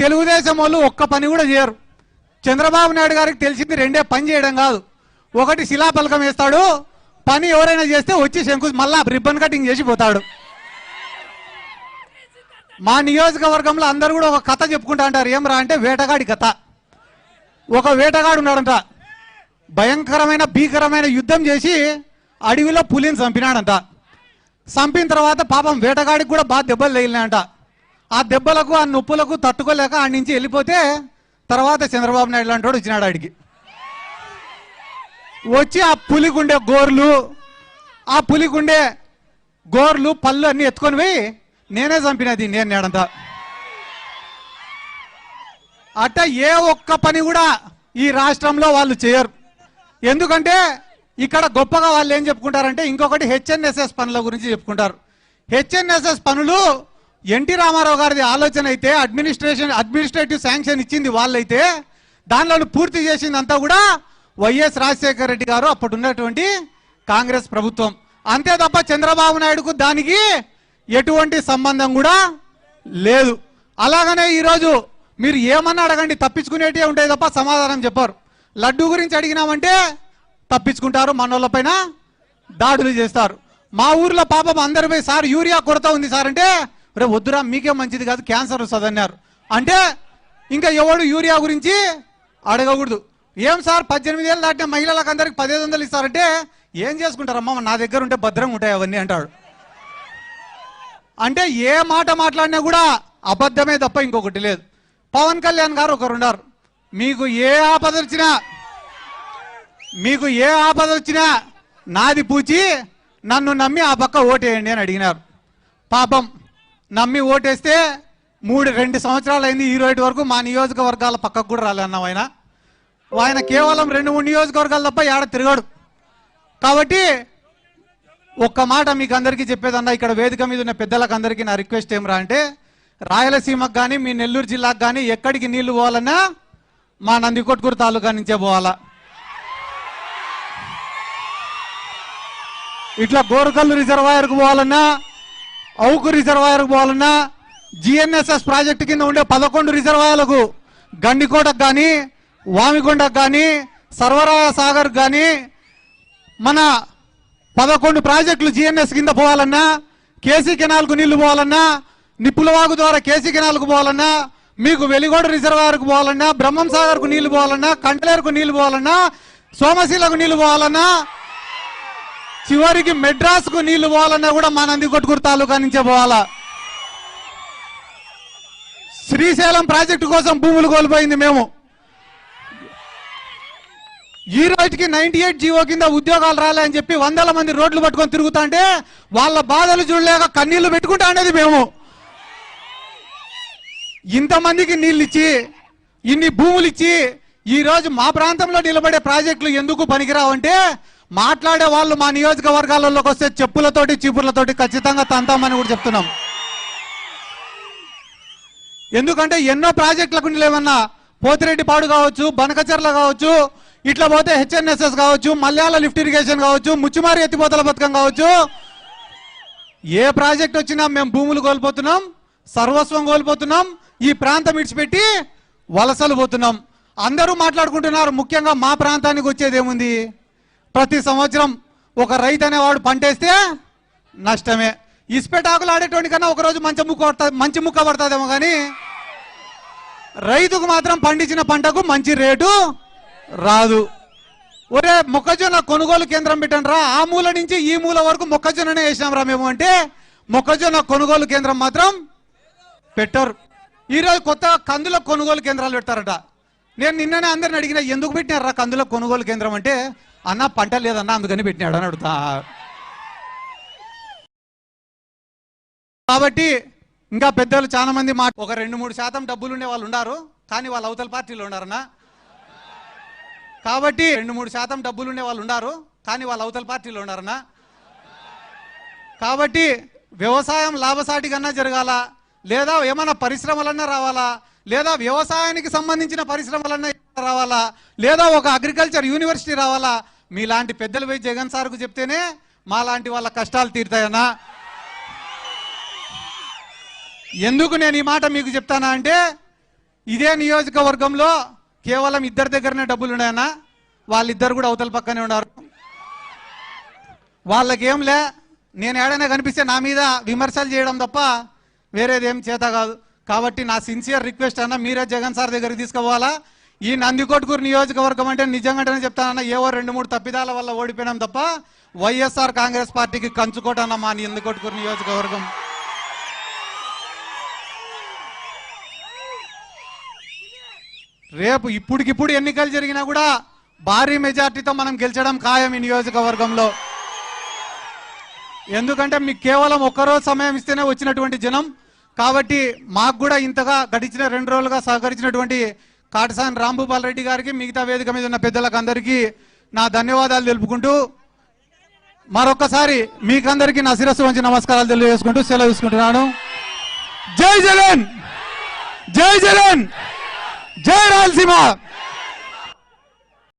తెలుగుదేశం వాళ్ళు ఒక్క పని కూడా చేయరు. చంద్రబాబు నాయుడు గారికి తెలిసింది రెండే పని చేయడం కాదు. ఒకటి శిలాఫలకం వేస్తాడు, పని ఎవరైనా చేస్తే వచ్చి శంకు మళ్ళా రిబ్బన్ కటింగ్ చేసి పోతాడు. మా నియోజకవర్గంలో అందరూ కూడా ఒక కథ చెప్పుకుంటా అంటారు. ఏం రా అంటే వేటగాడి కథ. ఒక వేటగాడు ఉన్నాడంట, భయంకరమైన భీకరమైన యుద్ధం చేసి అడవిలో పులిని చంపినాడంట. చంపిన తర్వాత పాపం వేటగాడికి కూడా బాగా దెబ్బలు తగిలినాయంట. ఆ దెబ్బలకు ఆ నొప్పులకు తట్టుకోలేక ఆడి నుంచి వెళ్ళిపోతే తర్వాత చంద్రబాబు నాయుడు లాంటి వాడు వచ్చినాడు. ఆడికి వచ్చి ఆ పులిగుండే గోర్లు పళ్ళు అన్ని ఎత్తుకొని పోయి నేనే చంపినది నేను నేడంతా. అట్ట ఏ ఒక్క పని కూడా ఈ రాష్ట్రంలో వాళ్ళు చేయరు. ఎందుకంటే ఇక్కడ గొప్పగా వాళ్ళు ఏం చెప్పుకుంటారంటే ఇంకొకటి హెచ్ఎన్ఎస్ఎస్ పనుల గురించి చెప్పుకుంటారు. హెచ్ఎన్ఎస్ఎస్ పనులు ఎన్టీ రామారావు గారిది ఆలోచన అయితే, అడ్మినిస్ట్రేటివ్ శాంక్షన్ ఇచ్చింది వాళ్ళైతే, దానిలో పూర్తి చేసిందంతా కూడా వైఎస్ రాజశేఖర రెడ్డి గారు అప్పుడు ఉన్నటువంటి కాంగ్రెస్ ప్రభుత్వం. అంతే తప్ప చంద్రబాబు నాయుడుకు దానికి ఎటువంటి సంబంధం కూడా లేదు. అలాగనే ఈరోజు మీరు ఏమన్నా అడగండి, తప్పించుకునేటివే ఉంటాయి తప్ప సమాధానం చెప్పారు. లడ్డు గురించి అడిగినామంటే తప్పించుకుంటారు, మనోళ్ళపైన దాడులు చేస్తారు. మా ఊర్లో పాపం అందరు పోయి సార్ యూరియా కొరత ఉంది సార్ అంటే రే వద్దురా మీకే మంచిది కాదు క్యాన్సర్ వస్తుంది అన్నారు. అంటే ఇంకా ఎవడు యూరియా గురించి అడగకూడదు. ఏం సార్ 18 ఏళ్ళు దాటిన మహిళలకు అందరికి 1500 ఇస్తారంటే ఏం చేసుకుంటారమ్మా నా దగ్గర ఉంటే భద్రంగా ఉంటాయి అవన్నీ అంటాడు. అంటే ఏ మాట మాట్లాడినా కూడా అబద్ధమే తప్ప ఇంకొకటి లేదు. పవన్ కళ్యాణ్ గారు ఒకరు ఉన్నారు, మీకు ఏ ఆపద వచ్చినా నాది పూచి నన్ను నమ్మి ఆ పక్క ఓటేయండి అని అడిగినారు. పాపం నమ్మి ఓటేస్తే 2 సంవత్సరాలు అయింది, ఈ రోజు వరకు మా నియోజకవర్గాల పక్కకు కూడా రాలేన్నాం. ఆయన కేవలం 2-3 నియోజకవర్గాలు తప్ప ఏడ తిరగాడు. కాబట్టి ఒక్క మాట మీకు అందరికీ చెప్పేదన్నా, ఇక్కడ వేదిక మీద ఉన్న పెద్దలకు అందరికీ నా రిక్వెస్ట్ ఏమరా అంటే, రాయలసీమకు కానీ మీ నెల్లూరు జిల్లాకు కానీ ఎక్కడికి నీళ్లు పోవాలన్నా మా నందికొట్కూరు తాలూకా నుంచే పోవాలా. ఇట్లా గోరకల్లు రిజర్వాయర్కు పోవాలన్నా, అవుకు రిజర్వాయర్కు పోవాలన్నా, జిఎన్ఎస్ఎస్ ప్రాజెక్టు కింద ఉండే 11 రిజర్వాయర్లకు, గండికోటకు కానీ వామికొండకు కానీ సర్వరాయ సాగర్ కానీ మన 11 ప్రాజెక్టులు జిఎన్ఎస్ కింద పోవాలన్నా, కేసీ కెనాల్కు నీళ్లు పోవాలన్నా, నిప్పులవాగు ద్వారా కేసీ కెనాల్కు పోవాలన్నా, మీకు వెలిగోడ రిజర్వాయర్కు పోవాలన్నా, బ్రహ్మం సాగర్కు నీళ్లు పోవాలన్నా, కంటలేరుకు నీళ్లు పోవాలన్నా, సోమశీలకు నీళ్లు పోవాలన్నా, చివరికి మెడ్రాస్కు నీళ్లు పోవాలన్నా కూడా మా నందికొట్కూరు తాలూకా నుంచే పోవాలా. శ్రీశైలం ప్రాజెక్టు కోసం భూములు కోల్పోయింది మేము. ఈ రోజుకి 98 జీవో కింద ఉద్యోగాలు రాలేని చెప్పి 100ల మంది రోడ్లు పట్టుకొని తిరుగుతా అంటే వాళ్ళ బాధలు చూడలేక కన్నీళ్లు పెట్టుకుంటా అనేది మేము. ఇంతమందికి నీళ్ళు ఇచ్చి ఇన్ని భూములు ఇచ్చి ఈ రోజు మా ప్రాంతంలో నిలబడే ప్రాజెక్టులు ఎందుకు పనికిరావంటే మాట్లాడే వాళ్ళు మా నియోజకవర్గాలలోకి వస్తే చెప్పులతోటి చీపుర్లతోటి ఖచ్చితంగా తంతామని కూడా చెప్తున్నాం. ఎందుకంటే ఎన్నో ప్రాజెక్టులకు లేవన్నా పోతిరెడ్డిపాడు కావచ్చు, బనకచెర్ల కావచ్చు, ఇట్లా పోతే హెచ్ఎన్ఎస్ఎస్ కావచ్చు, మల్యాల లిఫ్ట్ ఇరిగేషన్ కావచ్చు, ముచ్చుమారి ఎత్తిపోతల పథకం కావచ్చు, ఏ ప్రాజెక్ట్ వచ్చినా మేము భూములు కోల్పోతున్నాం, సర్వస్వం కోల్పోతున్నాం, ఈ ప్రాంతం ఇడిచిపెట్టి వలసలు పోతున్నాం. అందరూ మాట్లాడుకుంటున్నారు. ముఖ్యంగా మా ప్రాంతానికి వచ్చేది ఏముంది? ప్రతి సంవత్సరం ఒక రైతు అనేవాడు పంటేస్తే నష్టమే. ఇసుపెటాకులు ఆడేటువంటి కన్నా ఒకరోజు మంచి ముక్క పడుతుందేమో కానీ రైతుకు మాత్రం పండించిన పంటకు మంచి రేటు రాదు. ఒరే మొక్కజొన్న కొనుగోలు కేంద్రం పెట్టండిరా, ఆ మూల నుంచి ఈ మూల వరకు మొక్కజొన్ననే వేసినాం రా మేము అంటే మొక్కజొన్న కొనుగోలు కేంద్రం మాత్రం పెట్టరు. ఈరోజు కొత్తగా కందుల కొనుగోలు కేంద్రాలు పెడతారట. నేను నిన్ననే అందరిని అడిగినా ఎందుకు పెట్టినారా కందుల కొనుగోలు కేంద్రం అంటే అన్న పంట లేదన్నా అందుకని పెట్టినాడు అని అడుగుతా. కాబట్టి ఇంకా పెద్దలు చాలా మంది ఒక 2-3% డబ్బులు ఉండే వాళ్ళు ఉన్నారు, కానీ వాళ్ళు అవతల పార్టీలో ఉన్నారన్నా. కాబట్టి 2-3% డబ్బులు ఉండే వాళ్ళు ఉన్నారు, కానీ వాళ్ళు అవతల పార్టీలో ఉన్నారన్నా. కాబట్టి వ్యవసాయం లాభసాటి కన్నా జరగాల, లేదా ఏమన్నా పరిశ్రమలన్నా రావాలా, లేదా వ్యవసాయానికి సంబంధించిన పరిశ్రమలన్నా రావాలా, లేదా ఒక అగ్రికల్చర్ యూనివర్సిటీ రావాలా. మీలాంటి పెద్దలు పోయి జగన్ సార్కు చెప్తేనే మా లాంటి వాళ్ళ కష్టాలు తీరుతాయన్నా. ఎందుకు నేను ఈ మాట మీకు చెప్తానా అంటే ఇదే నియోజకవర్గంలో కేవలం ఇద్దరి దగ్గరనే డబ్బులు ఉన్నాయన్నా, వాళ్ళిద్దరు కూడా అవతల పక్కనే ఉన్నారు. వాళ్ళకేంలే, నేను ఏడైనా కనిపిస్తే నా మీద విమర్శలు చేయడం తప్ప వేరేదేం చేత కాదు. కాబట్టి నా సిన్సియర్ రిక్వెస్ట్ అన్న, మీరే జగన్ సార్ దగ్గరికి తీసుకుపోవాలా. ఈ నందికొట్కూరు నియోజకవర్గం అంటే నిజంగానే చెప్తానన్నా, ఏవో 2-3 తప్పిదాల వల్ల ఓడిపోయినాం తప్ప వైఎస్ఆర్ కాంగ్రెస్ పార్టీకి కంచుకోటన్న మా నందికొట్కూరు నియోజకవర్గం. రేపు ఇప్పుడికిప్పుడు ఎన్నికలు జరిగినా కూడా భారీ మెజార్టీతో మనం గెలిచడం ఖాయం ఈ నియోజకవర్గంలో. ఎందుకంటే మీకు కేవలం ఒక్కరోజు సమయం ఇస్తేనే వచ్చినటువంటి జనం. కాబట్టి మాకు కూడా ఇంతగా గడిచిన 2 రోజులుగా సహకరించినటువంటి కాటసాని రాంభూపాల్ రెడ్డి గారికి, మిగతా వేదిక మీద ఉన్న పెద్దలకు అందరికీ నా ధన్యవాదాలు తెలుపుకుంటూ మరొకసారి మీకందరికీ నా శిరస్సు వంచి నమస్కారాలు తెలియజేసుకుంటూ సెలవు తీసుకుంటున్నాను. జై జగన్, జై జగన్, జై రాయలసీమ.